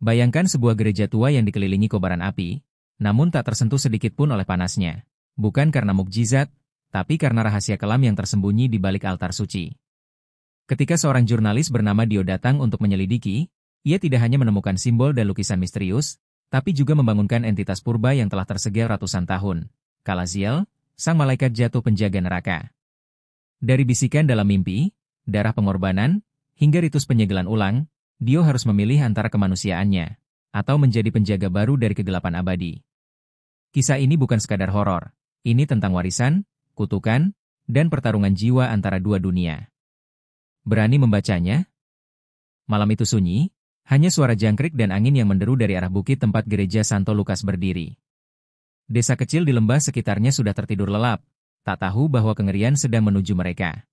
Bayangkan sebuah gereja tua yang dikelilingi kobaran api, namun tak tersentuh sedikit pun oleh panasnya. Bukan karena mukjizat, tapi karena rahasia kelam yang tersembunyi di balik altar suci. Ketika seorang jurnalis bernama Dio datang untuk menyelidiki, ia tidak hanya menemukan simbol dan lukisan misterius, tapi juga membangunkan entitas purba yang telah tersegel ratusan tahun. Kalaziel, sang malaikat jatuh penjaga neraka. Dari bisikan dalam mimpi, darah pengorbanan, hingga ritus penyegelan ulang, Dio harus memilih antara kemanusiaannya, atau menjadi penjaga baru dari kegelapan abadi. Kisah ini bukan sekadar horor, ini tentang warisan, kutukan, dan pertarungan jiwa antara dua dunia. Berani membacanya? Malam itu sunyi, hanya suara jangkrik dan angin yang menderu dari arah bukit tempat gereja Santo Lukas berdiri. Desa kecil di lembah sekitarnya sudah tertidur lelap, tak tahu bahwa kengerian sedang menuju mereka.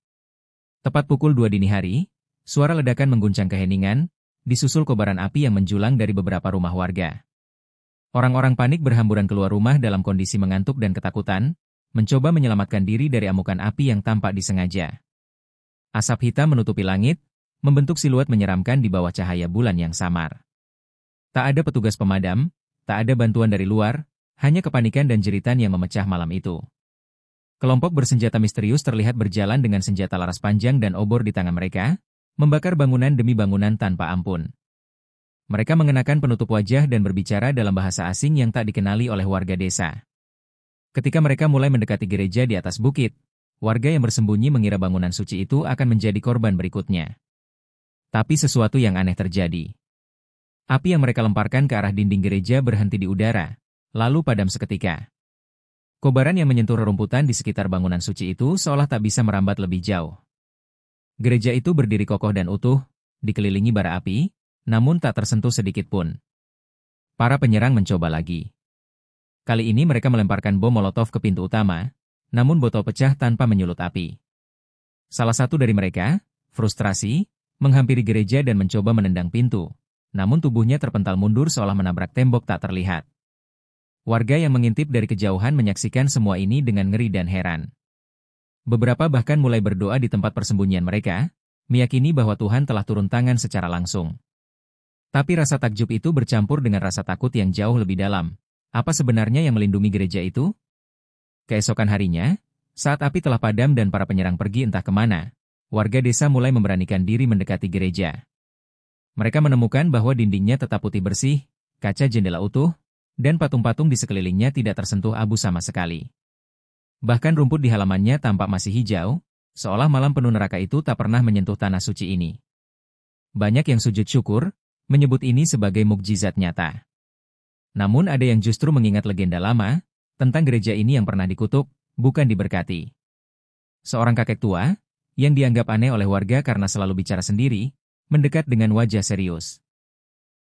Tepat pukul 2 dini hari, suara ledakan mengguncang keheningan, disusul kobaran api yang menjulang dari beberapa rumah warga. Orang-orang panik berhamburan keluar rumah dalam kondisi mengantuk dan ketakutan, mencoba menyelamatkan diri dari amukan api yang tampak disengaja. Asap hitam menutupi langit, membentuk siluet menyeramkan di bawah cahaya bulan yang samar. Tak ada petugas pemadam, tak ada bantuan dari luar, hanya kepanikan dan jeritan yang memecah malam itu. Kelompok bersenjata misterius terlihat berjalan dengan senjata laras panjang dan obor di tangan mereka, membakar bangunan demi bangunan tanpa ampun. Mereka mengenakan penutup wajah dan berbicara dalam bahasa asing yang tak dikenali oleh warga desa. Ketika mereka mulai mendekati gereja di atas bukit, warga yang bersembunyi mengira bangunan suci itu akan menjadi korban berikutnya. Tapi sesuatu yang aneh terjadi. Api yang mereka lemparkan ke arah dinding gereja berhenti di udara, lalu padam seketika. Kobaran yang menyentuh rerumputan di sekitar bangunan suci itu seolah tak bisa merambat lebih jauh. Gereja itu berdiri kokoh dan utuh, dikelilingi bara api, namun tak tersentuh sedikit pun. Para penyerang mencoba lagi. Kali ini mereka melemparkan bom molotov ke pintu utama, namun botol pecah tanpa menyulut api. Salah satu dari mereka, frustrasi, menghampiri gereja dan mencoba menendang pintu, namun tubuhnya terpental mundur seolah menabrak tembok tak terlihat. Warga yang mengintip dari kejauhan menyaksikan semua ini dengan ngeri dan heran. Beberapa bahkan mulai berdoa di tempat persembunyian mereka, meyakini bahwa Tuhan telah turun tangan secara langsung. Tapi rasa takjub itu bercampur dengan rasa takut yang jauh lebih dalam. Apa sebenarnya yang melindungi gereja itu? Keesokan harinya, saat api telah padam dan para penyerang pergi entah kemana, warga desa mulai memberanikan diri mendekati gereja. Mereka menemukan bahwa dindingnya tetap putih bersih, kaca jendela utuh, dan patung-patung di sekelilingnya tidak tersentuh abu sama sekali. Bahkan rumput di halamannya tampak masih hijau, seolah malam penuh neraka itu tak pernah menyentuh tanah suci ini. Banyak yang sujud syukur, menyebut ini sebagai mukjizat nyata. Namun ada yang justru mengingat legenda lama, tentang gereja ini yang pernah dikutuk, bukan diberkati. Seorang kakek tua, yang dianggap aneh oleh warga karena selalu bicara sendiri, mendekat dengan wajah serius.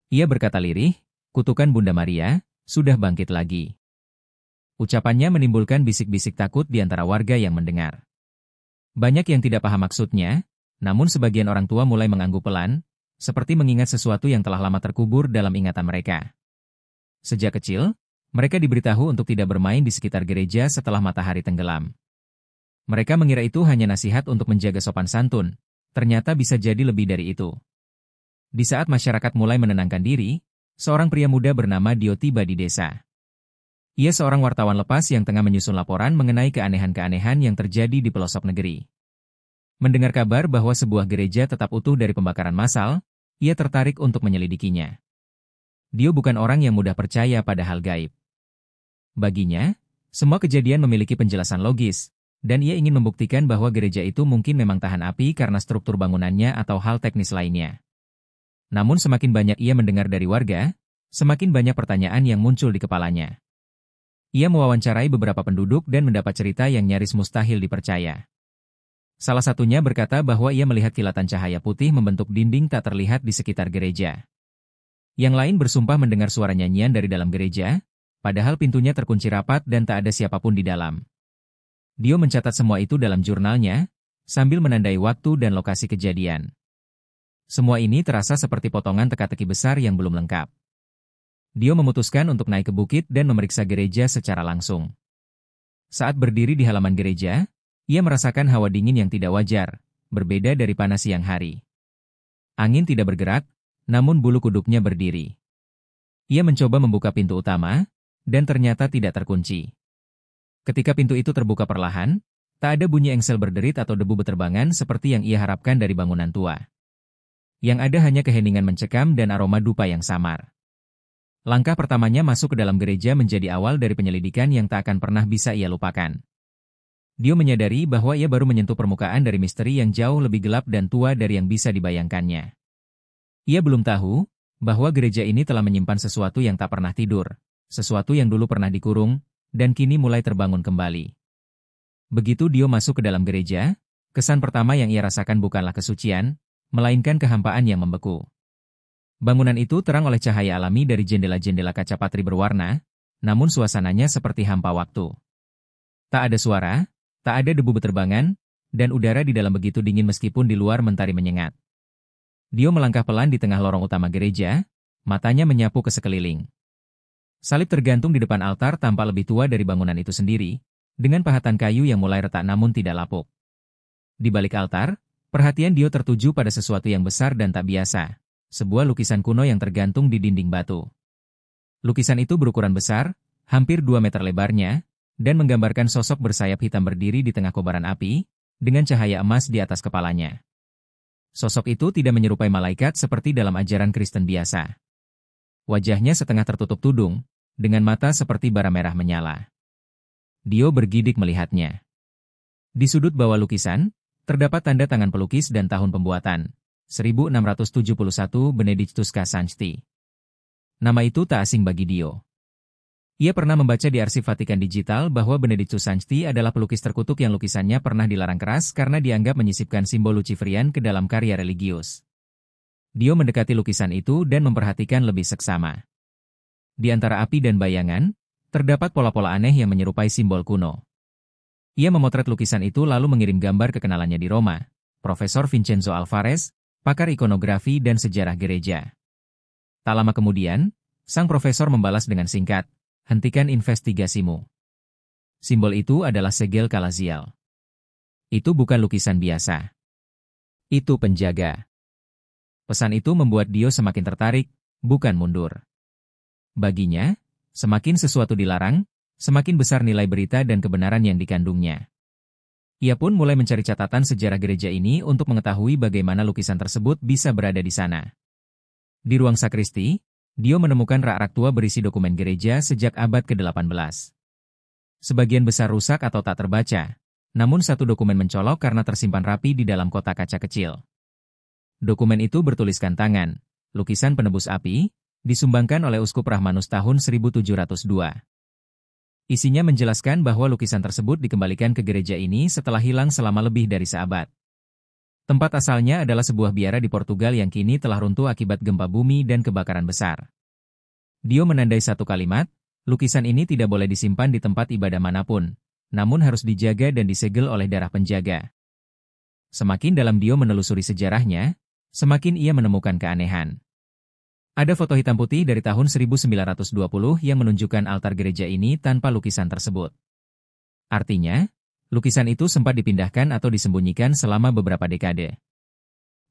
Ia berkata lirih, kutukan Bunda Maria, sudah bangkit lagi. Ucapannya menimbulkan bisik-bisik takut di antara warga yang mendengar. Banyak yang tidak paham maksudnya, namun sebagian orang tua mulai mengangguk pelan, seperti mengingat sesuatu yang telah lama terkubur dalam ingatan mereka. Sejak kecil, mereka diberitahu untuk tidak bermain di sekitar gereja setelah matahari tenggelam. Mereka mengira itu hanya nasihat untuk menjaga sopan santun, ternyata bisa jadi lebih dari itu. Di saat masyarakat mulai menenangkan diri, seorang pria muda bernama Dio tiba di desa. Ia seorang wartawan lepas yang tengah menyusun laporan mengenai keanehan-keanehan yang terjadi di pelosok negeri. Mendengar kabar bahwa sebuah gereja tetap utuh dari pembakaran massal, ia tertarik untuk menyelidikinya. Dio bukan orang yang mudah percaya pada hal gaib. Baginya, semua kejadian memiliki penjelasan logis, dan ia ingin membuktikan bahwa gereja itu mungkin memang tahan api karena struktur bangunannya atau hal teknis lainnya. Namun semakin banyak ia mendengar dari warga, semakin banyak pertanyaan yang muncul di kepalanya. Ia mewawancarai beberapa penduduk dan mendapat cerita yang nyaris mustahil dipercaya. Salah satunya berkata bahwa ia melihat kilatan cahaya putih membentuk dinding tak terlihat di sekitar gereja. Yang lain bersumpah mendengar suara nyanyian dari dalam gereja, padahal pintunya terkunci rapat dan tak ada siapapun di dalam. Dio mencatat semua itu dalam jurnalnya, sambil menandai waktu dan lokasi kejadian. Semua ini terasa seperti potongan teka-teki besar yang belum lengkap. Dio memutuskan untuk naik ke bukit dan memeriksa gereja secara langsung. Saat berdiri di halaman gereja, ia merasakan hawa dingin yang tidak wajar, berbeda dari panas siang hari. Angin tidak bergerak, namun bulu kuduknya berdiri. Ia mencoba membuka pintu utama, dan ternyata tidak terkunci. Ketika pintu itu terbuka perlahan, tak ada bunyi engsel berderit atau debu beterbangan seperti yang ia harapkan dari bangunan tua. Yang ada hanya keheningan mencekam dan aroma dupa yang samar. Langkah pertamanya masuk ke dalam gereja menjadi awal dari penyelidikan yang tak akan pernah bisa ia lupakan. Dio menyadari bahwa ia baru menyentuh permukaan dari misteri yang jauh lebih gelap dan tua dari yang bisa dibayangkannya. Ia belum tahu bahwa gereja ini telah menyimpan sesuatu yang tak pernah tidur, sesuatu yang dulu pernah dikurung, dan kini mulai terbangun kembali. Begitu Dio masuk ke dalam gereja, kesan pertama yang ia rasakan bukanlah kesucian, melainkan kehampaan yang membeku. Bangunan itu terang oleh cahaya alami dari jendela-jendela kaca patri berwarna, namun suasananya seperti hampa waktu. Tak ada suara, tak ada debu beterbangan, dan udara di dalam begitu dingin meskipun di luar mentari menyengat. Dio melangkah pelan di tengah lorong utama gereja, matanya menyapu ke sekeliling. Salib tergantung di depan altar tampak lebih tua dari bangunan itu sendiri, dengan pahatan kayu yang mulai retak namun tidak lapuk. Di balik altar, perhatian Dio tertuju pada sesuatu yang besar dan tak biasa. Sebuah lukisan kuno yang tergantung di dinding batu. Lukisan itu berukuran besar, hampir 2 meter lebarnya, dan menggambarkan sosok bersayap hitam berdiri di tengah kobaran api, dengan cahaya emas di atas kepalanya. Sosok itu tidak menyerupai malaikat seperti dalam ajaran Kristen biasa. Wajahnya setengah tertutup tudung, dengan mata seperti bara merah menyala. Dio bergidik melihatnya. Di sudut bawah lukisan, terdapat tanda tangan pelukis dan tahun pembuatan. 1671 Benedictus Cassancti. Nama itu tak asing bagi Dio. Ia pernah membaca di arsip Vatikan Digital bahwa Benedictus Sancti adalah pelukis terkutuk yang lukisannya pernah dilarang keras karena dianggap menyisipkan simbol Luciferian ke dalam karya religius. Dio mendekati lukisan itu dan memperhatikan lebih seksama. Di antara api dan bayangan, terdapat pola-pola aneh yang menyerupai simbol kuno. Ia memotret lukisan itu lalu mengirim gambar ke kenalannya di Roma, Profesor Vincenzo Alvarez, pakar ikonografi dan sejarah gereja. Tak lama kemudian, sang profesor membalas dengan singkat, "Hentikan investigasimu. Simbol itu adalah segel Calazial. Itu bukan lukisan biasa. Itu penjaga." Pesan itu membuat Dio semakin tertarik, bukan mundur. Baginya, semakin sesuatu dilarang, semakin besar nilai berita dan kebenaran yang dikandungnya. Ia pun mulai mencari catatan sejarah gereja ini untuk mengetahui bagaimana lukisan tersebut bisa berada di sana. Di ruang sakristi, Dio menemukan rak-rak tua berisi dokumen gereja sejak abad ke-18. Sebagian besar rusak atau tak terbaca, namun satu dokumen mencolok karena tersimpan rapi di dalam kotak kaca kecil. Dokumen itu bertuliskan tangan, lukisan penebus api, disumbangkan oleh Uskup Rahmanus tahun 1702. Isinya menjelaskan bahwa lukisan tersebut dikembalikan ke gereja ini setelah hilang selama lebih dari seabad. Tempat asalnya adalah sebuah biara di Portugal yang kini telah runtuh akibat gempa bumi dan kebakaran besar. Dio menandai satu kalimat, lukisan ini tidak boleh disimpan di tempat ibadah manapun, namun harus dijaga dan disegel oleh darah penjaga. Semakin dalam Dio menelusuri sejarahnya, semakin ia menemukan keanehan. Ada foto hitam putih dari tahun 1920 yang menunjukkan altar gereja ini tanpa lukisan tersebut. Artinya, lukisan itu sempat dipindahkan atau disembunyikan selama beberapa dekade.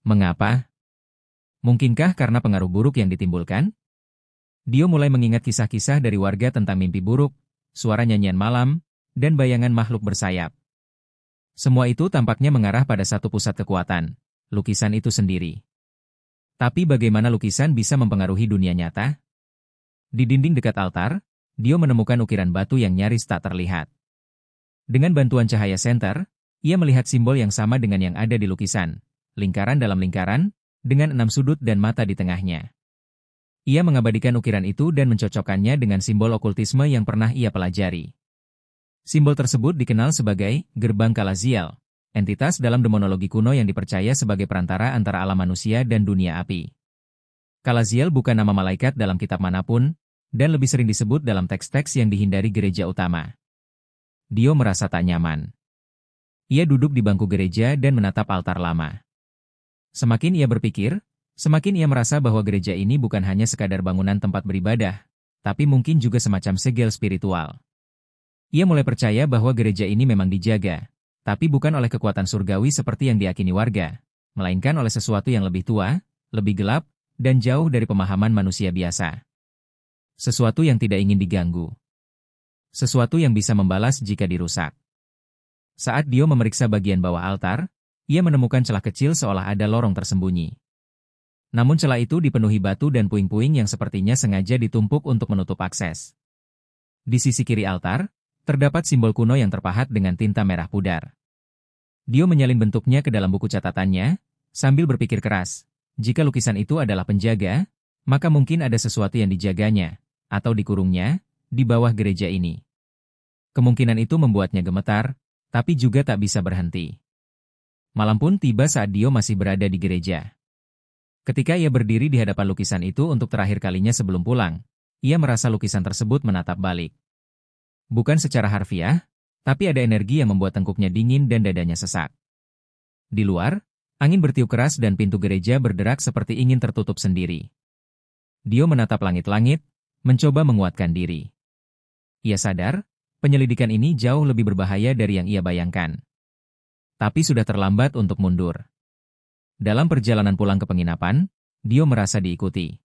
Mengapa? Mungkinkah karena pengaruh buruk yang ditimbulkan? Dio mulai mengingat kisah-kisah dari warga tentang mimpi buruk, suara nyanyian malam, dan bayangan makhluk bersayap. Semua itu tampaknya mengarah pada satu pusat kekuatan, lukisan itu sendiri. Tapi bagaimana lukisan bisa mempengaruhi dunia nyata? Di dinding dekat altar, Dio menemukan ukiran batu yang nyaris tak terlihat. Dengan bantuan cahaya senter, ia melihat simbol yang sama dengan yang ada di lukisan, lingkaran dalam lingkaran, dengan 6 sudut dan mata di tengahnya. Ia mengabadikan ukiran itu dan mencocokkannya dengan simbol okultisme yang pernah ia pelajari. Simbol tersebut dikenal sebagai gerbang Calazial, entitas dalam demonologi kuno yang dipercaya sebagai perantara antara alam manusia dan dunia api. Calazial bukan nama malaikat dalam kitab manapun, dan lebih sering disebut dalam teks-teks yang dihindari gereja utama. Dio merasa tak nyaman. Ia duduk di bangku gereja dan menatap altar lama. Semakin ia berpikir, semakin ia merasa bahwa gereja ini bukan hanya sekadar bangunan tempat beribadah, tapi mungkin juga semacam segel spiritual. Ia mulai percaya bahwa gereja ini memang dijaga, tapi bukan oleh kekuatan surgawi seperti yang diyakini warga, melainkan oleh sesuatu yang lebih tua, lebih gelap, dan jauh dari pemahaman manusia biasa. Sesuatu yang tidak ingin diganggu. Sesuatu yang bisa membalas jika dirusak. Saat Dio memeriksa bagian bawah altar, ia menemukan celah kecil seolah ada lorong tersembunyi. Namun celah itu dipenuhi batu dan puing-puing yang sepertinya sengaja ditumpuk untuk menutup akses. Di sisi kiri altar, terdapat simbol kuno yang terpahat dengan tinta merah pudar. Dio menyalin bentuknya ke dalam buku catatannya, sambil berpikir keras. Jika lukisan itu adalah penjaga, maka mungkin ada sesuatu yang dijaganya, atau dikurungnya, di bawah gereja ini. Kemungkinan itu membuatnya gemetar, tapi juga tak bisa berhenti. Malam pun tiba saat Dio masih berada di gereja. Ketika ia berdiri di hadapan lukisan itu untuk terakhir kalinya sebelum pulang, ia merasa lukisan tersebut menatap balik. Bukan secara harfiah, tapi ada energi yang membuat tengkuknya dingin dan dadanya sesak. Di luar, angin bertiup keras dan pintu gereja berderak seperti ingin tertutup sendiri. Dio menatap langit-langit, mencoba menguatkan diri. Ia sadar, penyelidikan ini jauh lebih berbahaya dari yang ia bayangkan. Tapi sudah terlambat untuk mundur. Dalam perjalanan pulang ke penginapan, Dio merasa diikuti.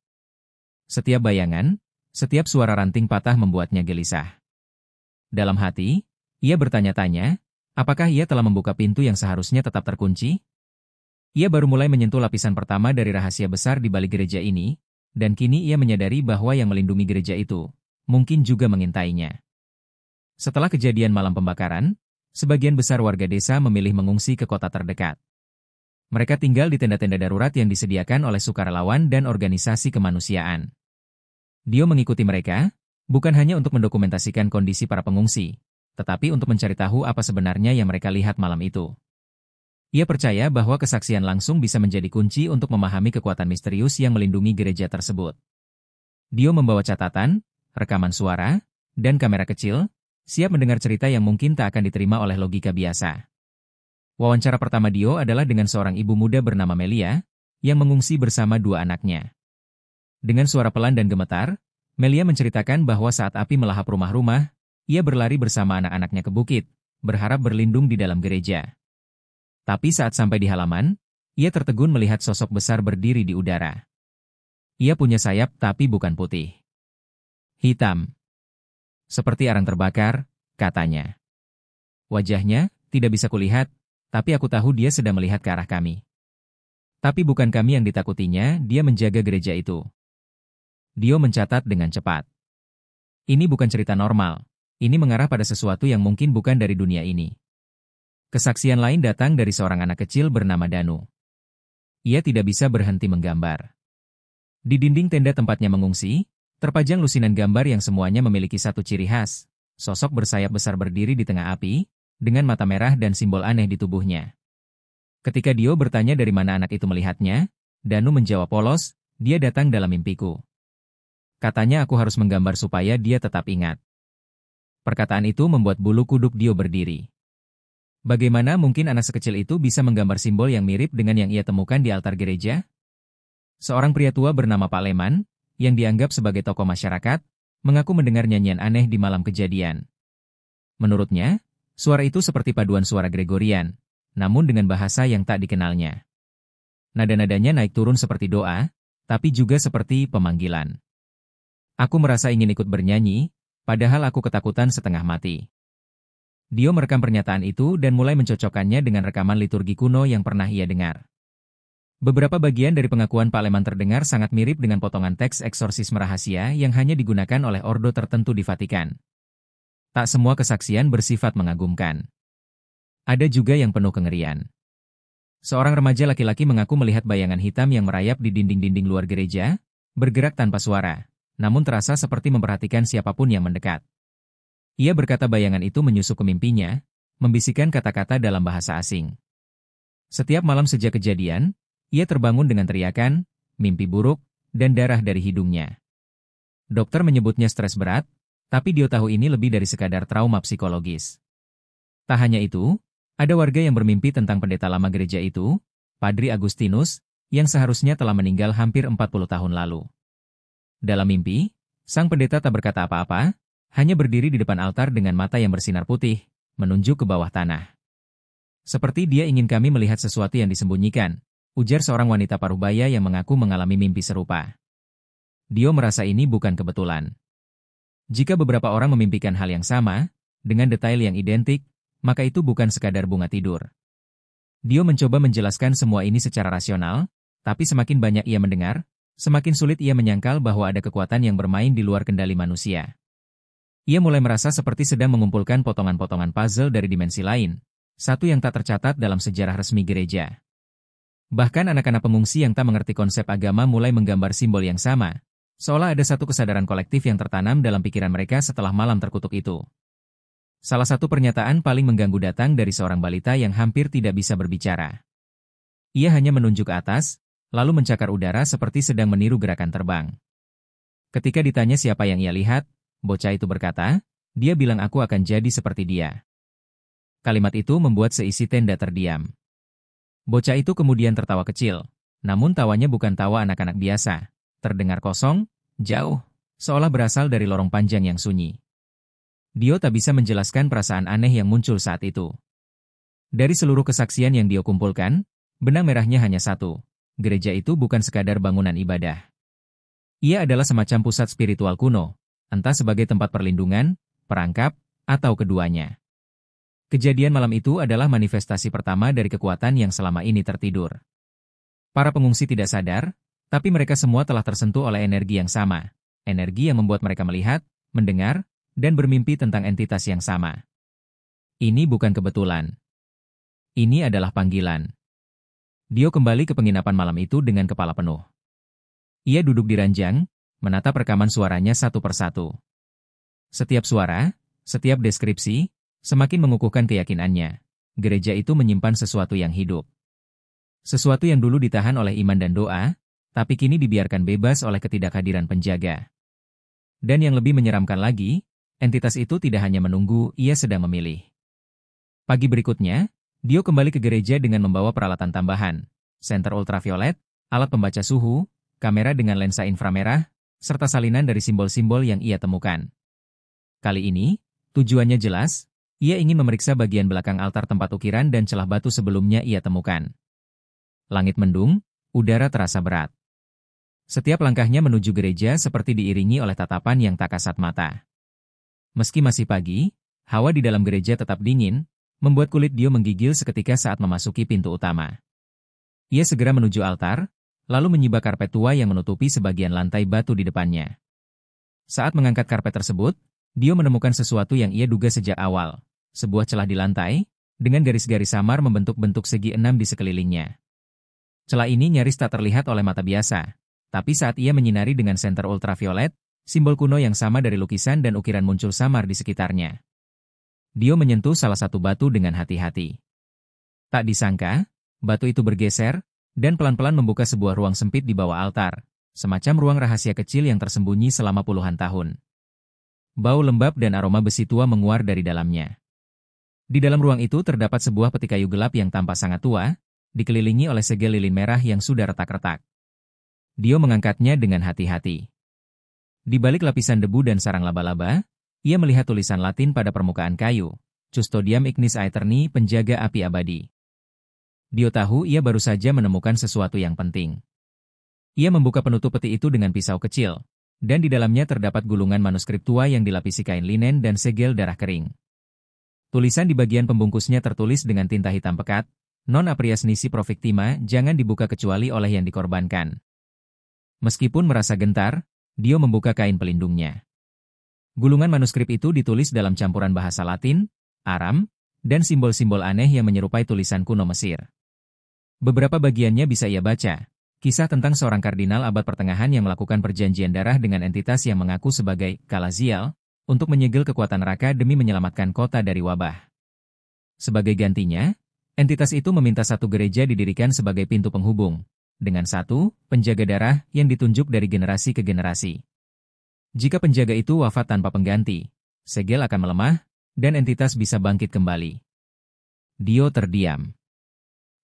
Setiap bayangan, setiap suara ranting patah membuatnya gelisah. Dalam hati, ia bertanya-tanya, apakah ia telah membuka pintu yang seharusnya tetap terkunci? Ia baru mulai menyentuh lapisan pertama dari rahasia besar di balik gereja ini, dan kini ia menyadari bahwa yang melindungi gereja itu mungkin juga mengintainya. Setelah kejadian malam pembakaran, sebagian besar warga desa memilih mengungsi ke kota terdekat. Mereka tinggal di tenda-tenda darurat yang disediakan oleh sukarelawan dan organisasi kemanusiaan. Dio mengikuti mereka, bukan hanya untuk mendokumentasikan kondisi para pengungsi, tetapi untuk mencari tahu apa sebenarnya yang mereka lihat malam itu. Ia percaya bahwa kesaksian langsung bisa menjadi kunci untuk memahami kekuatan misterius yang melindungi gereja tersebut. Dio membawa catatan, rekaman suara, dan kamera kecil, siap mendengar cerita yang mungkin tak akan diterima oleh logika biasa. Wawancara pertama Dio adalah dengan seorang ibu muda bernama Melia, yang mengungsi bersama dua anaknya. Dengan suara pelan dan gemetar, Melia menceritakan bahwa saat api melahap rumah-rumah, ia berlari bersama anak-anaknya ke bukit, berharap berlindung di dalam gereja. Tapi saat sampai di halaman, ia tertegun melihat sosok besar berdiri di udara. Ia punya sayap tapi bukan putih. Hitam. Seperti arang terbakar, katanya. Wajahnya, tidak bisa kulihat, tapi aku tahu dia sedang melihat ke arah kami. Tapi bukan kami yang ditakutinya, dia menjaga gereja itu. Dio mencatat dengan cepat. Ini bukan cerita normal, ini mengarah pada sesuatu yang mungkin bukan dari dunia ini. Kesaksian lain datang dari seorang anak kecil bernama Danu. Ia tidak bisa berhenti menggambar. Di dinding tenda tempatnya mengungsi, terpajang lusinan gambar yang semuanya memiliki satu ciri khas, sosok bersayap besar berdiri di tengah api, dengan mata merah dan simbol aneh di tubuhnya. Ketika Dio bertanya dari mana anak itu melihatnya, Danu menjawab polos, dia datang dalam mimpiku. Katanya aku harus menggambar supaya dia tetap ingat. Perkataan itu membuat bulu kuduk Dio berdiri. Bagaimana mungkin anak sekecil itu bisa menggambar simbol yang mirip dengan yang ia temukan di altar gereja? Seorang pria tua bernama Pak Leman, yang dianggap sebagai tokoh masyarakat, mengaku mendengar nyanyian aneh di malam kejadian. Menurutnya, suara itu seperti paduan suara Gregorian, namun dengan bahasa yang tak dikenalnya. Nada-nadanya naik turun seperti doa, tapi juga seperti pemanggilan. Aku merasa ingin ikut bernyanyi, padahal aku ketakutan setengah mati. Dio merekam pernyataan itu dan mulai mencocokkannya dengan rekaman liturgi kuno yang pernah ia dengar. Beberapa bagian dari pengakuan Pak Leman terdengar sangat mirip dengan potongan teks eksorsisme rahasia yang hanya digunakan oleh ordo tertentu di Vatikan. Tak semua kesaksian bersifat mengagumkan. Ada juga yang penuh kengerian. Seorang remaja laki-laki mengaku melihat bayangan hitam yang merayap di dinding-dinding luar gereja, bergerak tanpa suara, namun terasa seperti memperhatikan siapapun yang mendekat. Ia berkata bayangan itu menyusup ke mimpinya, membisikkan kata-kata dalam bahasa asing. Setiap malam sejak kejadian, ia terbangun dengan teriakan, mimpi buruk, dan darah dari hidungnya. Dokter menyebutnya stres berat, tapi Dio tahu ini lebih dari sekadar trauma psikologis. Tak hanya itu, ada warga yang bermimpi tentang pendeta lama gereja itu, Padri Agustinus, yang seharusnya telah meninggal hampir 40 tahun lalu. Dalam mimpi, sang pendeta tak berkata apa-apa, hanya berdiri di depan altar dengan mata yang bersinar putih, menunjuk ke bawah tanah. Seperti dia ingin kami melihat sesuatu yang disembunyikan, ujar seorang wanita parubaya yang mengaku mengalami mimpi serupa. Dio merasa ini bukan kebetulan. Jika beberapa orang memimpikan hal yang sama, dengan detail yang identik, maka itu bukan sekadar bunga tidur. Dio mencoba menjelaskan semua ini secara rasional, tapi semakin banyak ia mendengar, semakin sulit ia menyangkal bahwa ada kekuatan yang bermain di luar kendali manusia. Ia mulai merasa seperti sedang mengumpulkan potongan-potongan puzzle dari dimensi lain, satu yang tak tercatat dalam sejarah resmi gereja. Bahkan anak-anak pengungsi yang tak mengerti konsep agama mulai menggambar simbol yang sama, seolah ada satu kesadaran kolektif yang tertanam dalam pikiran mereka setelah malam terkutuk itu. Salah satu pernyataan paling mengganggu datang dari seorang balita yang hampir tidak bisa berbicara. Ia hanya menunjuk ke atas, lalu mencakar udara seperti sedang meniru gerakan terbang. Ketika ditanya siapa yang ia lihat, bocah itu berkata, dia bilang aku akan jadi seperti dia. Kalimat itu membuat seisi tenda terdiam. Bocah itu kemudian tertawa kecil, namun tawanya bukan tawa anak-anak biasa. Terdengar kosong, jauh, seolah berasal dari lorong panjang yang sunyi. Dio tak bisa menjelaskan perasaan aneh yang muncul saat itu. Dari seluruh kesaksian yang Dio kumpulkan, benang merahnya hanya satu. Gereja itu bukan sekadar bangunan ibadah. Ia adalah semacam pusat spiritual kuno, entah sebagai tempat perlindungan, perangkap, atau keduanya. Kejadian malam itu adalah manifestasi pertama dari kekuatan yang selama ini tertidur. Para pengungsi tidak sadar, tapi mereka semua telah tersentuh oleh energi yang sama. Energi yang membuat mereka melihat, mendengar, dan bermimpi tentang entitas yang sama. Ini bukan kebetulan. Ini adalah panggilan. Dio kembali ke penginapan malam itu dengan kepala penuh. Ia duduk di ranjang, menatap rekaman suaranya satu persatu. Setiap suara, setiap deskripsi, semakin mengukuhkan keyakinannya. Gereja itu menyimpan sesuatu yang hidup. Sesuatu yang dulu ditahan oleh iman dan doa, tapi kini dibiarkan bebas oleh ketidakhadiran penjaga. Dan yang lebih menyeramkan lagi, entitas itu tidak hanya menunggu, ia sedang memilih. Pagi berikutnya, Dio kembali ke gereja dengan membawa peralatan tambahan, senter ultraviolet, alat pembaca suhu, kamera dengan lensa inframerah, serta salinan dari simbol-simbol yang ia temukan. Kali ini, tujuannya jelas, ia ingin memeriksa bagian belakang altar tempat ukiran dan celah batu sebelumnya ia temukan. Langit mendung, udara terasa berat. Setiap langkahnya menuju gereja seperti diiringi oleh tatapan yang tak kasat mata. Meski masih pagi, hawa di dalam gereja tetap dingin, membuat kulit Dio menggigil seketika saat memasuki pintu utama. Ia segera menuju altar, lalu menyibak karpet tua yang menutupi sebagian lantai batu di depannya. Saat mengangkat karpet tersebut, Dio menemukan sesuatu yang ia duga sejak awal, sebuah celah di lantai, dengan garis-garis samar membentuk bentuk segi 6 di sekelilingnya. Celah ini nyaris tak terlihat oleh mata biasa, tapi saat ia menyinari dengan senter ultraviolet, simbol kuno yang sama dari lukisan dan ukiran muncul samar di sekitarnya. Dio menyentuh salah satu batu dengan hati-hati. Tak disangka, batu itu bergeser, dan pelan-pelan membuka sebuah ruang sempit di bawah altar, semacam ruang rahasia kecil yang tersembunyi selama puluhan tahun. Bau lembab dan aroma besi tua menguar dari dalamnya. Di dalam ruang itu terdapat sebuah peti kayu gelap yang tampak sangat tua, dikelilingi oleh segel lilin merah yang sudah retak-retak. Dio mengangkatnya dengan hati-hati. Di balik lapisan debu dan sarang laba-laba, ia melihat tulisan Latin pada permukaan kayu, Custodiam Ignis Aeterni, penjaga api abadi. Dio tahu ia baru saja menemukan sesuatu yang penting. Ia membuka penutup peti itu dengan pisau kecil, dan di dalamnya terdapat gulungan manuskrip tua yang dilapisi kain linen dan segel darah kering. Tulisan di bagian pembungkusnya tertulis dengan tinta hitam pekat, Non aprias nisi provictima, jangan dibuka kecuali oleh yang dikorbankan. Meskipun merasa gentar, Dio membuka kain pelindungnya. Gulungan manuskrip itu ditulis dalam campuran bahasa Latin, Aram, dan simbol-simbol aneh yang menyerupai tulisan kuno Mesir. Beberapa bagiannya bisa ia baca, kisah tentang seorang kardinal abad pertengahan yang melakukan perjanjian darah dengan entitas yang mengaku sebagai Kalazial, untuk menyegel kekuatan neraka demi menyelamatkan kota dari wabah. Sebagai gantinya, entitas itu meminta satu gereja didirikan sebagai pintu penghubung, dengan satu penjaga darah yang ditunjuk dari generasi ke generasi. Jika penjaga itu wafat tanpa pengganti, segel akan melemah, dan entitas bisa bangkit kembali. Dio terdiam.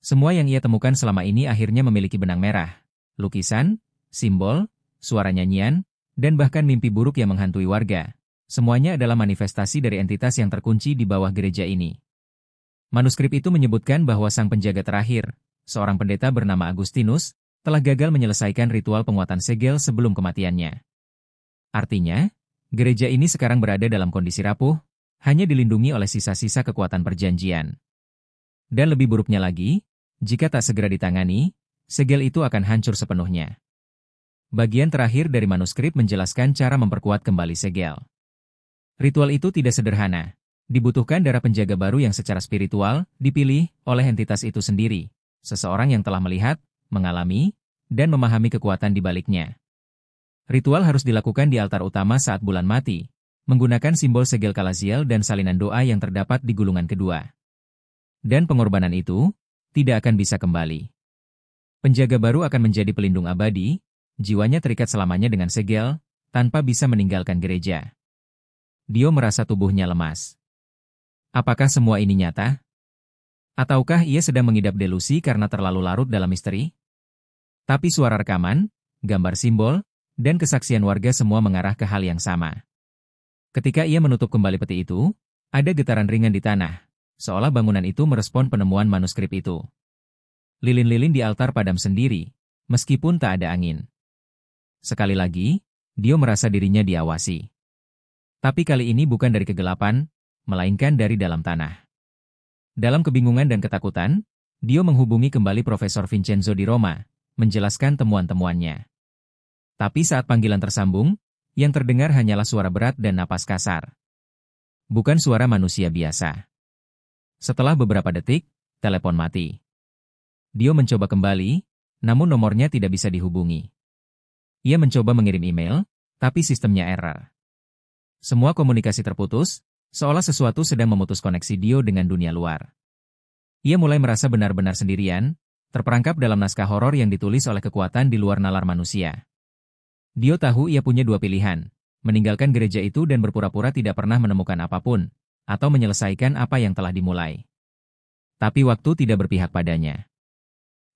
Semua yang ia temukan selama ini akhirnya memiliki benang merah, lukisan, simbol, suara nyanyian, dan bahkan mimpi buruk yang menghantui warga. Semuanya adalah manifestasi dari entitas yang terkunci di bawah gereja ini. Manuskrip itu menyebutkan bahwa sang penjaga terakhir, seorang pendeta bernama Agustinus, telah gagal menyelesaikan ritual penguatan segel sebelum kematiannya. Artinya, gereja ini sekarang berada dalam kondisi rapuh, hanya dilindungi oleh sisa-sisa kekuatan perjanjian. Dan lebih buruknya lagi, jika tak segera ditangani, segel itu akan hancur sepenuhnya. Bagian terakhir dari manuskrip menjelaskan cara memperkuat kembali segel. Ritual itu tidak sederhana. Dibutuhkan darah penjaga baru yang secara spiritual dipilih oleh entitas itu sendiri, seseorang yang telah melihat, mengalami, dan memahami kekuatan di baliknya. Ritual harus dilakukan di altar utama saat bulan mati, menggunakan simbol segel Kalaziel dan salinan doa yang terdapat di gulungan kedua. Dan pengorbanan itu tidak akan bisa kembali. Penjaga baru akan menjadi pelindung abadi, jiwanya terikat selamanya dengan segel, tanpa bisa meninggalkan gereja. Dio merasa tubuhnya lemas. Apakah semua ini nyata? Ataukah ia sedang mengidap delusi karena terlalu larut dalam misteri? Tapi suara rekaman, gambar simbol, dan kesaksian warga semua mengarah ke hal yang sama. Ketika ia menutup kembali peti itu, ada getaran ringan di tanah, seolah bangunan itu merespon penemuan manuskrip itu. Lilin-lilin di altar padam sendiri, meskipun tak ada angin. Sekali lagi, Dio merasa dirinya diawasi. Tapi kali ini bukan dari kegelapan, melainkan dari dalam tanah. Dalam kebingungan dan ketakutan, Dio menghubungi kembali Profesor Vincenzo di Roma, menjelaskan temuan-temuannya. Tapi saat panggilan tersambung, yang terdengar hanyalah suara berat dan napas kasar. Bukan suara manusia biasa. Setelah beberapa detik, telepon mati. Dio mencoba kembali, namun nomornya tidak bisa dihubungi. Ia mencoba mengirim email, tapi sistemnya error. Semua komunikasi terputus, seolah sesuatu sedang memutus koneksi Dio dengan dunia luar. Ia mulai merasa benar-benar sendirian, terperangkap dalam naskah horor yang ditulis oleh kekuatan di luar nalar manusia. Dio tahu ia punya dua pilihan, meninggalkan gereja itu dan berpura-pura tidak pernah menemukan apapun, atau menyelesaikan apa yang telah dimulai. Tapi waktu tidak berpihak padanya.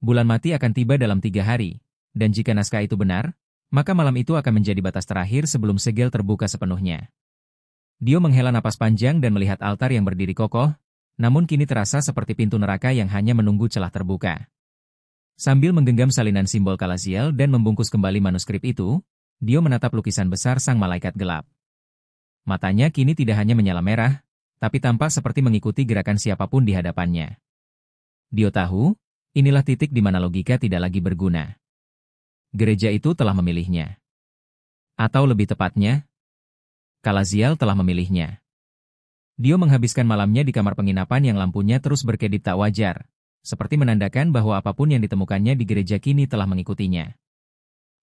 Bulan mati akan tiba dalam 3 hari, dan jika naskah itu benar, maka malam itu akan menjadi batas terakhir sebelum segel terbuka sepenuhnya. Dio menghela napas panjang dan melihat altar yang berdiri kokoh, namun kini terasa seperti pintu neraka yang hanya menunggu celah terbuka. Sambil menggenggam salinan simbol Kalaziel dan membungkus kembali manuskrip itu, Dio menatap lukisan besar sang malaikat gelap. Matanya kini tidak hanya menyala merah, tapi tampak seperti mengikuti gerakan siapapun di hadapannya. Dio tahu, inilah titik di mana logika tidak lagi berguna. Gereja itu telah memilihnya. Atau lebih tepatnya, Kalaziel telah memilihnya. Dio menghabiskan malamnya di kamar penginapan yang lampunya terus berkedip tak wajar, seperti menandakan bahwa apapun yang ditemukannya di gereja kini telah mengikutinya.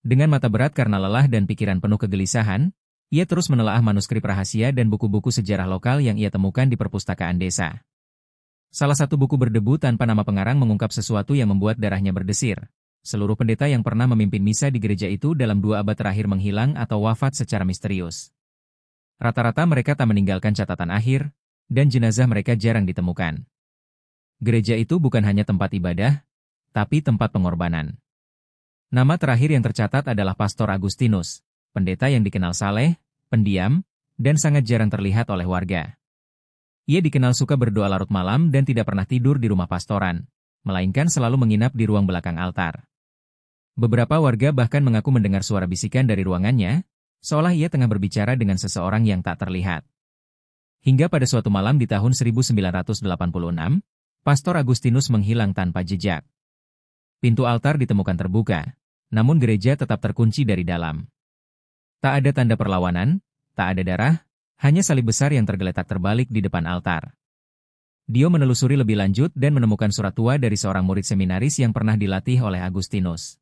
Dengan mata berat karena lelah dan pikiran penuh kegelisahan, ia terus menelaah manuskrip rahasia dan buku-buku sejarah lokal yang ia temukan di perpustakaan desa. Salah satu buku berdebu tanpa nama pengarang mengungkap sesuatu yang membuat darahnya berdesir. Seluruh pendeta yang pernah memimpin misa di gereja itu dalam 2 abad terakhir menghilang atau wafat secara misterius. Rata-rata mereka tak meninggalkan catatan akhir, dan jenazah mereka jarang ditemukan. Gereja itu bukan hanya tempat ibadah, tapi tempat pengorbanan. Nama terakhir yang tercatat adalah Pastor Agustinus, pendeta yang dikenal saleh, pendiam, dan sangat jarang terlihat oleh warga. Ia dikenal suka berdoa larut malam dan tidak pernah tidur di rumah pastoran, melainkan selalu menginap di ruang belakang altar. Beberapa warga bahkan mengaku mendengar suara bisikan dari ruangannya, seolah ia tengah berbicara dengan seseorang yang tak terlihat. Hingga pada suatu malam di tahun 1986, Pastor Agustinus menghilang tanpa jejak. Pintu altar ditemukan terbuka, namun gereja tetap terkunci dari dalam. Tak ada tanda perlawanan, tak ada darah, hanya salib besar yang tergeletak terbalik di depan altar. Dio menelusuri lebih lanjut dan menemukan surat tua dari seorang murid seminaris yang pernah dilatih oleh Agustinus.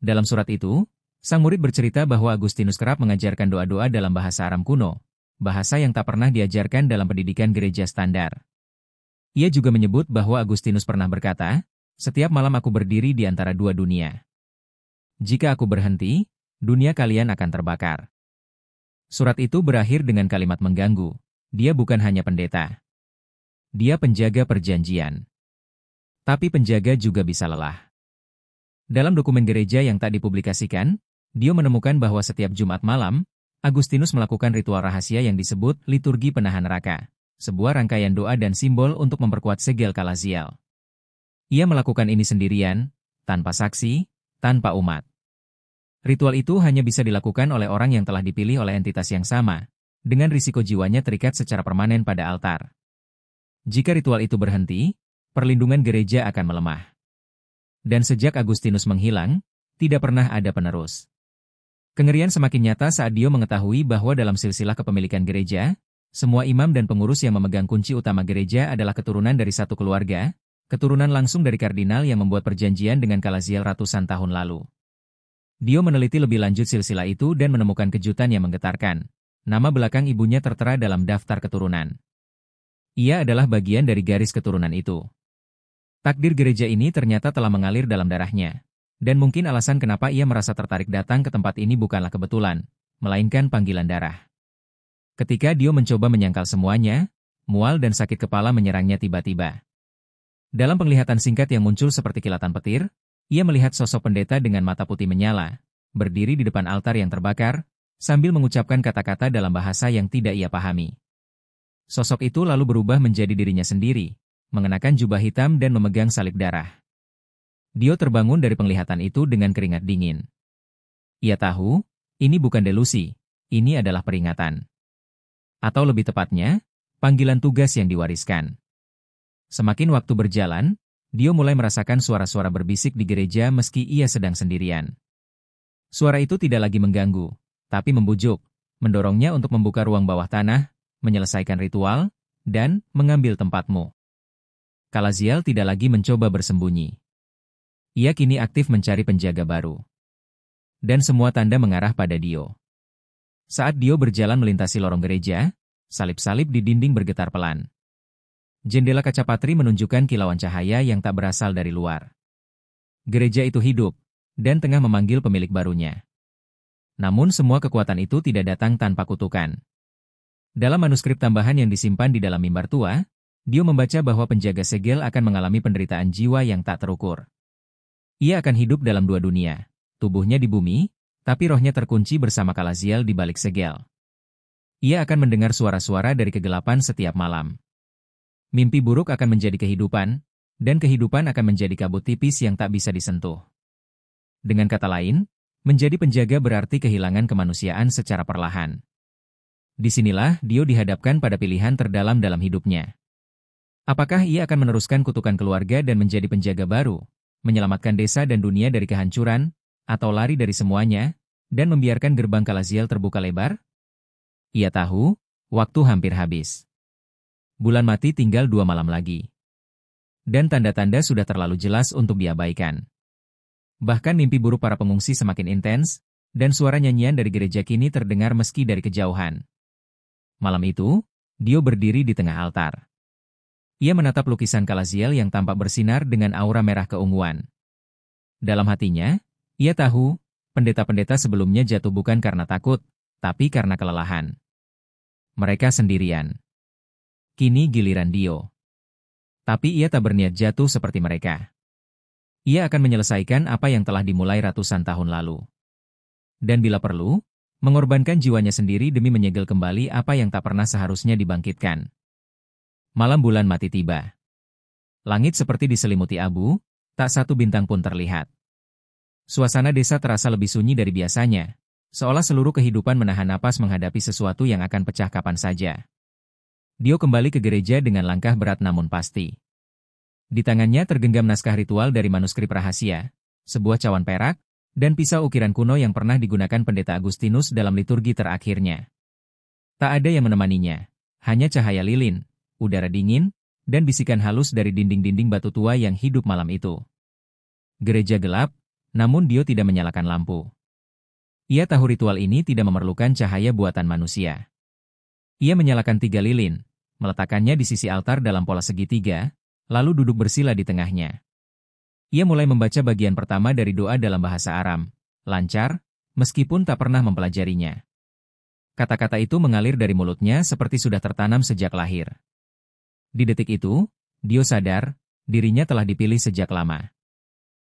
Dalam surat itu, sang murid bercerita bahwa Agustinus kerap mengajarkan doa-doa dalam bahasa Aram kuno, bahasa yang tak pernah diajarkan dalam pendidikan gereja standar. Ia juga menyebut bahwa Agustinus pernah berkata, "Setiap malam aku berdiri di antara 2 dunia. Jika aku berhenti, dunia kalian akan terbakar." Surat itu berakhir dengan kalimat mengganggu, dia bukan hanya pendeta. Dia penjaga perjanjian. Tapi penjaga juga bisa lelah. Dalam dokumen gereja yang tak dipublikasikan, Dio menemukan bahwa setiap Jumat malam, Agustinus melakukan ritual rahasia yang disebut liturgi penahan neraka, sebuah rangkaian doa dan simbol untuk memperkuat segel Kalaziel. Ia melakukan ini sendirian, tanpa saksi, tanpa umat. Ritual itu hanya bisa dilakukan oleh orang yang telah dipilih oleh entitas yang sama, dengan risiko jiwanya terikat secara permanen pada altar. Jika ritual itu berhenti, perlindungan gereja akan melemah. Dan sejak Agustinus menghilang, tidak pernah ada penerus. Kengerian semakin nyata saat Dio mengetahui bahwa dalam silsilah kepemilikan gereja, semua imam dan pengurus yang memegang kunci utama gereja adalah keturunan dari satu keluarga, keturunan langsung dari kardinal yang membuat perjanjian dengan Kalaziel ratusan tahun lalu. Dio meneliti lebih lanjut silsilah itu dan menemukan kejutan yang menggetarkan. Nama belakang ibunya tertera dalam daftar keturunan. Ia adalah bagian dari garis keturunan itu. Takdir gereja ini ternyata telah mengalir dalam darahnya. Dan mungkin alasan kenapa ia merasa tertarik datang ke tempat ini bukanlah kebetulan, melainkan panggilan darah. Ketika Dio mencoba menyangkal semuanya, mual dan sakit kepala menyerangnya tiba-tiba. Dalam penglihatan singkat yang muncul seperti kilatan petir, ia melihat sosok pendeta dengan mata putih menyala, berdiri di depan altar yang terbakar, sambil mengucapkan kata-kata dalam bahasa yang tidak ia pahami. Sosok itu lalu berubah menjadi dirinya sendiri, mengenakan jubah hitam dan memegang salib darah. Dio terbangun dari penglihatan itu dengan keringat dingin. Ia tahu, ini bukan delusi, ini adalah peringatan. Atau lebih tepatnya, panggilan tugas yang diwariskan. Semakin waktu berjalan, Dio mulai merasakan suara-suara berbisik di gereja meski ia sedang sendirian. Suara itu tidak lagi mengganggu, tapi membujuk, mendorongnya untuk membuka ruang bawah tanah, menyelesaikan ritual, dan mengambil tempatmu. Kalaziel tidak lagi mencoba bersembunyi. Ia kini aktif mencari penjaga baru. Dan semua tanda mengarah pada Dio. Saat Dio berjalan melintasi lorong gereja, salib-salib di dinding bergetar pelan. Jendela kaca patri menunjukkan kilauan cahaya yang tak berasal dari luar. Gereja itu hidup, dan tengah memanggil pemilik barunya. Namun semua kekuatan itu tidak datang tanpa kutukan. Dalam manuskrip tambahan yang disimpan di dalam mimbar tua, Dio membaca bahwa penjaga segel akan mengalami penderitaan jiwa yang tak terukur. Ia akan hidup dalam dua dunia, tubuhnya di bumi, tapi rohnya terkunci bersama Kalaziel di balik segel. Ia akan mendengar suara-suara dari kegelapan setiap malam. Mimpi buruk akan menjadi kehidupan, dan kehidupan akan menjadi kabut tipis yang tak bisa disentuh. Dengan kata lain, menjadi penjaga berarti kehilangan kemanusiaan secara perlahan. Disinilah Dio dihadapkan pada pilihan terdalam dalam hidupnya. Apakah ia akan meneruskan kutukan keluarga dan menjadi penjaga baru, menyelamatkan desa dan dunia dari kehancuran, atau lari dari semuanya, dan membiarkan gerbang Kalaziel terbuka lebar? Ia tahu, waktu hampir habis. Bulan mati tinggal 2 malam lagi. Dan tanda-tanda sudah terlalu jelas untuk diabaikan. Bahkan mimpi buruk para pengungsi semakin intens, dan suara nyanyian dari gereja kini terdengar meski dari kejauhan. Malam itu, Dio berdiri di tengah altar. Ia menatap lukisan Kalaziel yang tampak bersinar dengan aura merah keunguan. Dalam hatinya, ia tahu, pendeta-pendeta sebelumnya jatuh bukan karena takut, tapi karena kelelahan. Mereka sendirian. Kini giliran Dio. Tapi ia tak berniat jatuh seperti mereka. Ia akan menyelesaikan apa yang telah dimulai ratusan tahun lalu. Dan bila perlu, mengorbankan jiwanya sendiri demi menyegel kembali apa yang tak pernah seharusnya dibangkitkan. Malam bulan mati tiba. Langit seperti diselimuti abu, tak satu bintang pun terlihat. Suasana desa terasa lebih sunyi dari biasanya, seolah seluruh kehidupan menahan napas menghadapi sesuatu yang akan pecah kapan saja. Dio kembali ke gereja dengan langkah berat namun pasti. Di tangannya tergenggam naskah ritual dari manuskrip rahasia, sebuah cawan perak, dan pisau ukiran kuno yang pernah digunakan pendeta Agustinus dalam liturgi terakhirnya. Tak ada yang menemaninya, hanya cahaya lilin, udara dingin, dan bisikan halus dari dinding-dinding batu tua yang hidup malam itu. Gereja gelap, namun Dio tidak menyalakan lampu. Ia tahu ritual ini tidak memerlukan cahaya buatan manusia. Ia menyalakan 3 lilin, meletakkannya di sisi altar dalam pola segitiga, lalu duduk bersila di tengahnya. Ia mulai membaca bagian pertama dari doa dalam bahasa Aram, lancar, meskipun tak pernah mempelajarinya. Kata-kata itu mengalir dari mulutnya seperti sudah tertanam sejak lahir. Di detik itu, Dio sadar, dirinya telah dipilih sejak lama.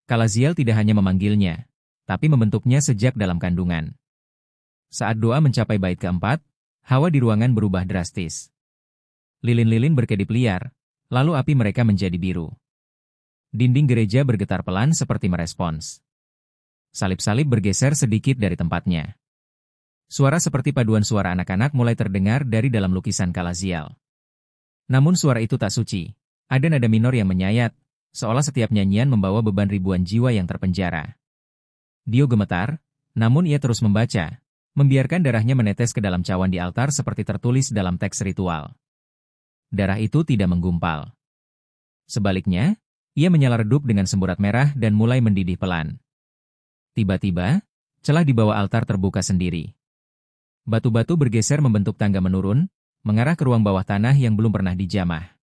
Kalaziel tidak hanya memanggilnya, tapi membentuknya sejak dalam kandungan. Saat doa mencapai bait keempat, hawa di ruangan berubah drastis. Lilin-lilin berkedip liar, lalu api mereka menjadi biru. Dinding gereja bergetar pelan seperti merespons. Salib-salib bergeser sedikit dari tempatnya. Suara seperti paduan suara anak-anak mulai terdengar dari dalam lukisan Kalaziel. Namun suara itu tak suci. Ada nada minor yang menyayat, seolah setiap nyanyian membawa beban ribuan jiwa yang terpenjara. Dio gemetar, namun ia terus membaca, membiarkan darahnya menetes ke dalam cawan di altar seperti tertulis dalam teks ritual. Darah itu tidak menggumpal. Sebaliknya, ia menyala redup dengan semburat merah dan mulai mendidih pelan. Tiba-tiba, celah di bawah altar terbuka sendiri. Batu-batu bergeser membentuk tangga menurun, mengarah ke ruang bawah tanah yang belum pernah dijamah.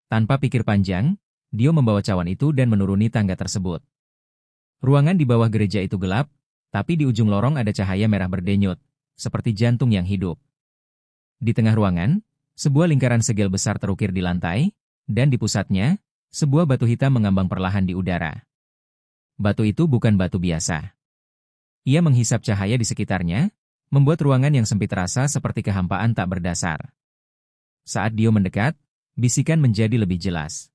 Tanpa pikir panjang, Dio membawa cawan itu dan menuruni tangga tersebut. Ruangan di bawah gereja itu gelap, tapi di ujung lorong ada cahaya merah berdenyut, seperti jantung yang hidup. Di tengah ruangan, sebuah lingkaran segel besar terukir di lantai, dan di pusatnya, sebuah batu hitam mengambang perlahan di udara. Batu itu bukan batu biasa. Ia menghisap cahaya di sekitarnya, membuat ruangan yang sempit terasa seperti kehampaan tak berdasar. Saat Dio mendekat, bisikan menjadi lebih jelas.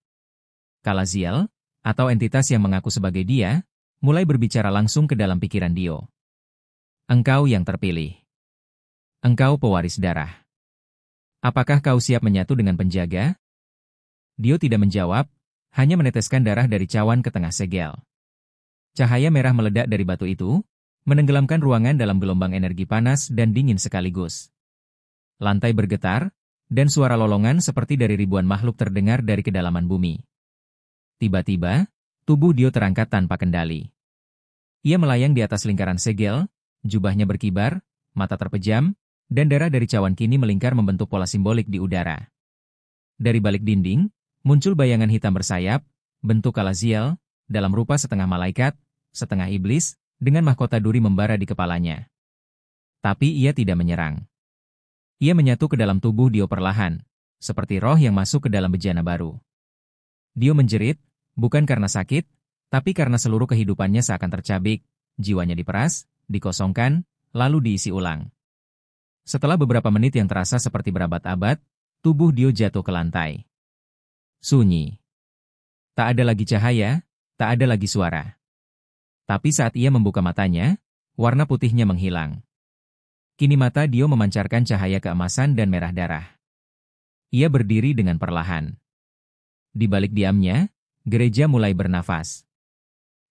Kalaziel, atau entitas yang mengaku sebagai dia, mulai berbicara langsung ke dalam pikiran Dio. Engkau yang terpilih. Engkau pewaris darah. Apakah kau siap menyatu dengan penjaga? Dio tidak menjawab, hanya meneteskan darah dari cawan ke tengah segel. Cahaya merah meledak dari batu itu, menenggelamkan ruangan dalam gelombang energi panas dan dingin sekaligus. Lantai bergetar, dan suara lolongan seperti dari ribuan makhluk terdengar dari kedalaman bumi. Tiba-tiba, tubuh Dio terangkat tanpa kendali. Ia melayang di atas lingkaran segel, jubahnya berkibar, mata terpejam, dan darah dari cawan kini melingkar membentuk pola simbolik di udara. Dari balik dinding, muncul bayangan hitam bersayap, bentuk Kalaziel, dalam rupa setengah malaikat, setengah iblis, dengan mahkota duri membara di kepalanya. Tapi ia tidak menyerang. Ia menyatu ke dalam tubuh Dio perlahan, seperti roh yang masuk ke dalam bejana baru. Dio menjerit, bukan karena sakit, tapi karena seluruh kehidupannya seakan tercabik, jiwanya diperas, dikosongkan, lalu diisi ulang. Setelah beberapa menit yang terasa seperti berabad-abad, tubuh Dio jatuh ke lantai. Sunyi. Tak ada lagi cahaya, tak ada lagi suara. Tapi saat ia membuka matanya, warna putihnya menghilang. Kini mata Dio memancarkan cahaya keemasan dan merah darah. Ia berdiri dengan perlahan. Di balik diamnya, gereja mulai bernafas.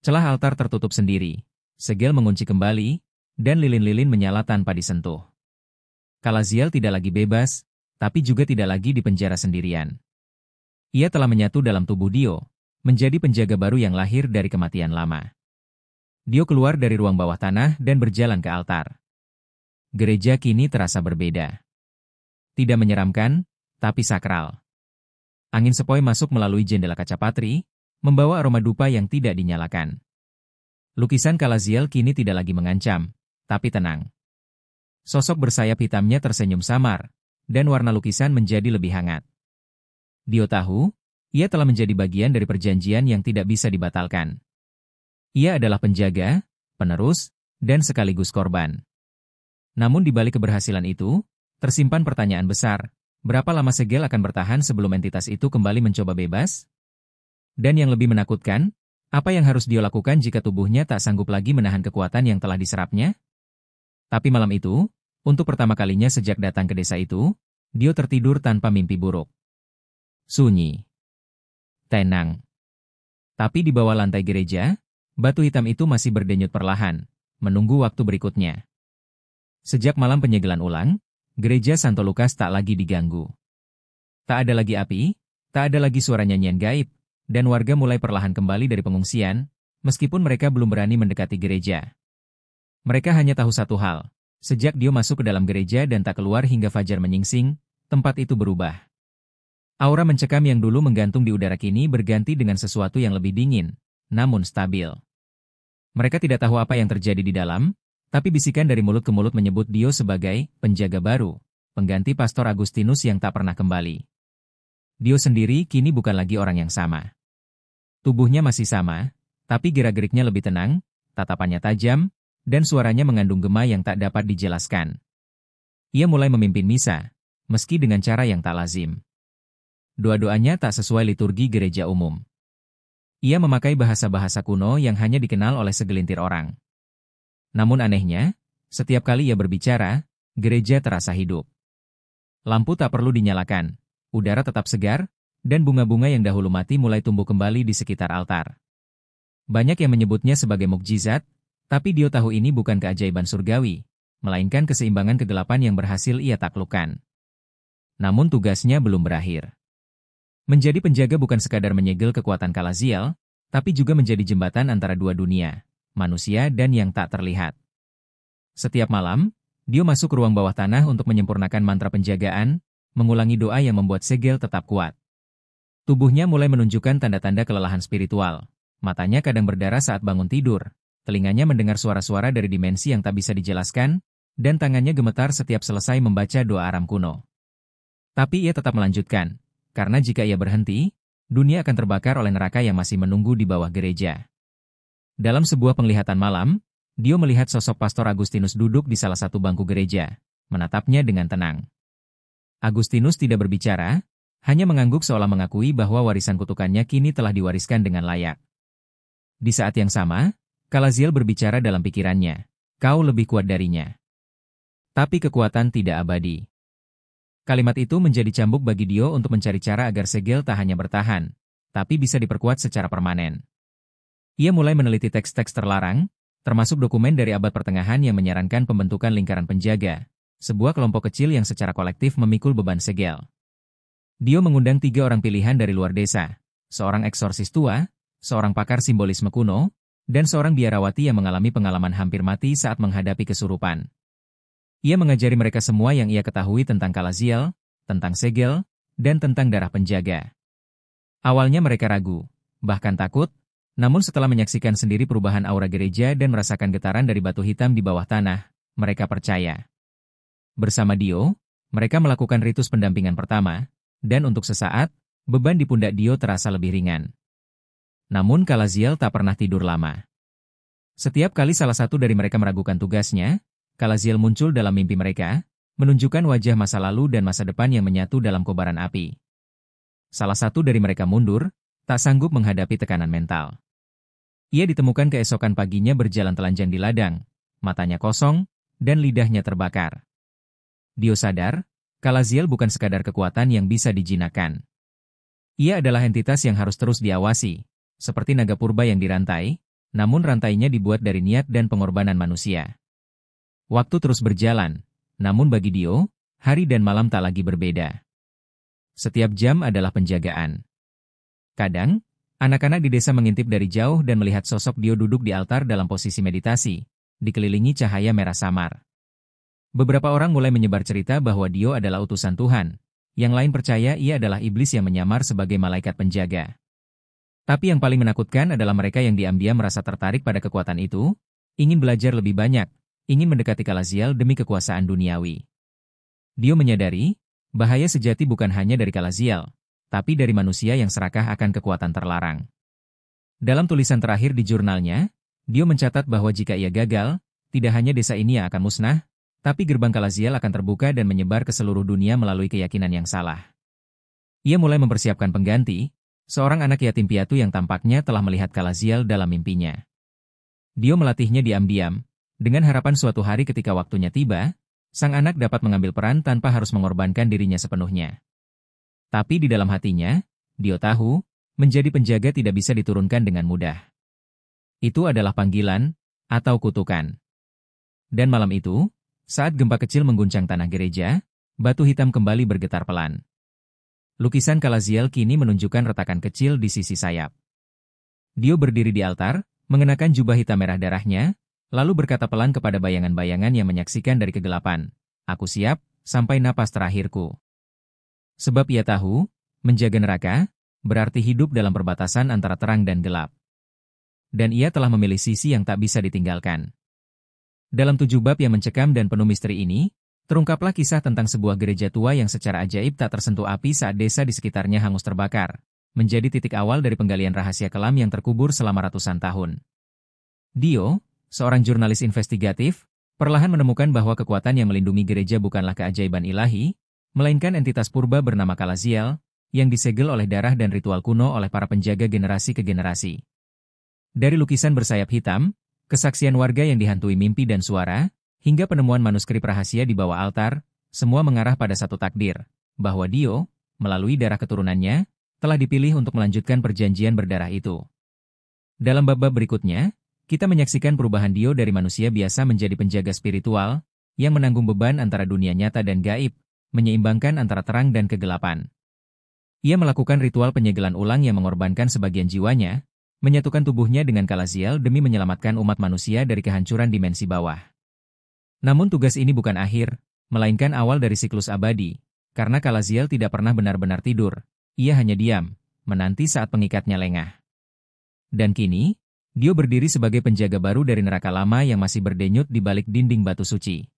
Celah altar tertutup sendiri, segel mengunci kembali, dan lilin-lilin menyala tanpa disentuh. Kalaziel tidak lagi bebas, tapi juga tidak lagi di penjara sendirian. Ia telah menyatu dalam tubuh Dio, menjadi penjaga baru yang lahir dari kematian lama. Dio keluar dari ruang bawah tanah dan berjalan ke altar. Gereja kini terasa berbeda. Tidak menyeramkan, tapi sakral. Angin sepoi masuk melalui jendela kaca patri, membawa aroma dupa yang tidak dinyalakan. Lukisan Kalaziel kini tidak lagi mengancam, tapi tenang. Sosok bersayap hitamnya tersenyum samar, dan warna lukisan menjadi lebih hangat. Dio tahu, ia telah menjadi bagian dari perjanjian yang tidak bisa dibatalkan. Ia adalah penjaga, penerus, dan sekaligus korban. Namun di balik keberhasilan itu, tersimpan pertanyaan besar, berapa lama segel akan bertahan sebelum entitas itu kembali mencoba bebas? Dan yang lebih menakutkan, apa yang harus Dio lakukan jika tubuhnya tak sanggup lagi menahan kekuatan yang telah diserapnya? Tapi malam itu, untuk pertama kalinya sejak datang ke desa itu, Dio tertidur tanpa mimpi buruk. Sunyi. Tenang. Tapi di bawah lantai gereja, batu hitam itu masih berdenyut perlahan, menunggu waktu berikutnya. Sejak malam penyegelan ulang, gereja Santo Lukas tak lagi diganggu. Tak ada lagi api, tak ada lagi suara nyanyian gaib, dan warga mulai perlahan kembali dari pengungsian, meskipun mereka belum berani mendekati gereja. Mereka hanya tahu satu hal, sejak Dio masuk ke dalam gereja dan tak keluar hingga fajar menyingsing, tempat itu berubah. Aura mencekam yang dulu menggantung di udara kini berganti dengan sesuatu yang lebih dingin, namun stabil. Mereka tidak tahu apa yang terjadi di dalam, tapi bisikan dari mulut ke mulut menyebut Dio sebagai penjaga baru, pengganti Pastor Agustinus yang tak pernah kembali. Dio sendiri kini bukan lagi orang yang sama. Tubuhnya masih sama, tapi gerak-geriknya lebih tenang, tatapannya tajam, dan suaranya mengandung gema yang tak dapat dijelaskan. Ia mulai memimpin misa, meski dengan cara yang tak lazim. Doa-doanya tak sesuai liturgi gereja umum. Ia memakai bahasa-bahasa kuno yang hanya dikenal oleh segelintir orang. Namun anehnya, setiap kali ia berbicara, gereja terasa hidup. Lampu tak perlu dinyalakan, udara tetap segar, dan bunga-bunga yang dahulu mati mulai tumbuh kembali di sekitar altar. Banyak yang menyebutnya sebagai mukjizat, tapi Dio tahu ini bukan keajaiban surgawi, melainkan keseimbangan kegelapan yang berhasil ia taklukkan. Namun tugasnya belum berakhir. Menjadi penjaga bukan sekadar menyegel kekuatan Kalaziel, tapi juga menjadi jembatan antara dua dunia, manusia dan yang tak terlihat. Setiap malam, Dio masuk ke ruang bawah tanah untuk menyempurnakan mantra penjagaan, mengulangi doa yang membuat segel tetap kuat. Tubuhnya mulai menunjukkan tanda-tanda kelelahan spiritual. Matanya kadang berdarah saat bangun tidur, telinganya mendengar suara-suara dari dimensi yang tak bisa dijelaskan, dan tangannya gemetar setiap selesai membaca doa Aram kuno. Tapi ia tetap melanjutkan, karena jika ia berhenti, dunia akan terbakar oleh neraka yang masih menunggu di bawah gereja. Dalam sebuah penglihatan malam, Dio melihat sosok Pastor Agustinus duduk di salah satu bangku gereja, menatapnya dengan tenang. Agustinus tidak berbicara, hanya mengangguk seolah mengakui bahwa warisan kutukannya kini telah diwariskan dengan layak. Di saat yang sama, Kalaziel berbicara dalam pikirannya, "Kau lebih kuat darinya." Tapi kekuatan tidak abadi. Kalimat itu menjadi cambuk bagi Dio untuk mencari cara agar segel tak hanya bertahan, tapi bisa diperkuat secara permanen. Ia mulai meneliti teks-teks terlarang, termasuk dokumen dari abad pertengahan yang menyarankan pembentukan lingkaran penjaga, sebuah kelompok kecil yang secara kolektif memikul beban segel. Dio mengundang 3 orang pilihan dari luar desa, seorang eksorsis tua, seorang pakar simbolisme kuno, dan seorang biarawati yang mengalami pengalaman hampir mati saat menghadapi kesurupan. Ia mengajari mereka semua yang ia ketahui tentang Kalaziel, tentang segel, dan tentang darah penjaga. Awalnya mereka ragu, bahkan takut, namun setelah menyaksikan sendiri perubahan aura gereja dan merasakan getaran dari batu hitam di bawah tanah, mereka percaya. Bersama Dio, mereka melakukan ritus pendampingan pertama, dan untuk sesaat, beban di pundak Dio terasa lebih ringan. Namun Kalaziel tak pernah tidur lama. Setiap kali salah satu dari mereka meragukan tugasnya, Kalaziel muncul dalam mimpi mereka, menunjukkan wajah masa lalu dan masa depan yang menyatu dalam kobaran api. Salah satu dari mereka mundur, tak sanggup menghadapi tekanan mental. Ia ditemukan keesokan paginya berjalan telanjang di ladang, matanya kosong, dan lidahnya terbakar. Dio sadar, Kalaziel bukan sekadar kekuatan yang bisa dijinakkan. Ia adalah entitas yang harus terus diawasi, seperti naga purba yang dirantai, namun rantainya dibuat dari niat dan pengorbanan manusia. Waktu terus berjalan, namun bagi Dio, hari dan malam tak lagi berbeda. Setiap jam adalah penjagaan. Kadang, anak-anak di desa mengintip dari jauh dan melihat sosok Dio duduk di altar dalam posisi meditasi, dikelilingi cahaya merah samar. Beberapa orang mulai menyebar cerita bahwa Dio adalah utusan Tuhan, yang lain percaya ia adalah iblis yang menyamar sebagai malaikat penjaga. Tapi yang paling menakutkan adalah mereka yang diam-diam merasa tertarik pada kekuatan itu, ingin belajar lebih banyak, ingin mendekati Kalaziel demi kekuasaan duniawi. Dio menyadari, bahaya sejati bukan hanya dari Kalaziel, tapi dari manusia yang serakah akan kekuatan terlarang. Dalam tulisan terakhir di jurnalnya, Dio mencatat bahwa jika ia gagal, tidak hanya desa ini yang akan musnah, tapi gerbang Kalaziel akan terbuka dan menyebar ke seluruh dunia melalui keyakinan yang salah. Ia mulai mempersiapkan pengganti, seorang anak yatim piatu yang tampaknya telah melihat Kalaziel dalam mimpinya. Dio melatihnya diam-diam, dengan harapan suatu hari ketika waktunya tiba, sang anak dapat mengambil peran tanpa harus mengorbankan dirinya sepenuhnya. Tapi di dalam hatinya, Dio tahu, menjadi penjaga tidak bisa diturunkan dengan mudah. Itu adalah panggilan, atau kutukan. Dan malam itu, saat gempa kecil mengguncang tanah gereja, batu hitam kembali bergetar pelan. Lukisan Kalaziel kini menunjukkan retakan kecil di sisi sayap. Dio berdiri di altar, mengenakan jubah hitam merah darahnya, lalu berkata pelan kepada bayangan-bayangan yang menyaksikan dari kegelapan, "Aku siap, sampai napas terakhirku." Sebab ia tahu, menjaga neraka, berarti hidup dalam perbatasan antara terang dan gelap. Dan ia telah memilih sisi yang tak bisa ditinggalkan. Dalam 7 bab yang mencekam dan penuh misteri ini, terungkaplah kisah tentang sebuah gereja tua yang secara ajaib tak tersentuh api saat desa di sekitarnya hangus terbakar, menjadi titik awal dari penggalian rahasia kelam yang terkubur selama ratusan tahun. Dio, seorang jurnalis investigatif, perlahan menemukan bahwa kekuatan yang melindungi gereja bukanlah keajaiban ilahi, melainkan entitas purba bernama Kalaziel, yang disegel oleh darah dan ritual kuno oleh para penjaga generasi ke generasi. Dari lukisan bersayap hitam, Kesaksian warga yang dihantui mimpi dan suara, hingga penemuan manuskrip rahasia di bawah altar, semua mengarah pada satu takdir, bahwa Dio, melalui darah keturunannya, telah dipilih untuk melanjutkan perjanjian berdarah itu. Dalam bab-bab berikutnya, kita menyaksikan perubahan Dio dari manusia biasa menjadi penjaga spiritual, yang menanggung beban antara dunia nyata dan gaib, menyeimbangkan antara terang dan kegelapan. Ia melakukan ritual penyegelan ulang yang mengorbankan sebagian jiwanya, menyatukan tubuhnya dengan Kalaziel demi menyelamatkan umat manusia dari kehancuran dimensi bawah. Namun tugas ini bukan akhir, melainkan awal dari siklus abadi, karena Kalaziel tidak pernah benar-benar tidur, ia hanya diam, menanti saat pengikatnya lengah. Dan kini, Dio berdiri sebagai penjaga baru dari neraka lama yang masih berdenyut di balik dinding batu suci.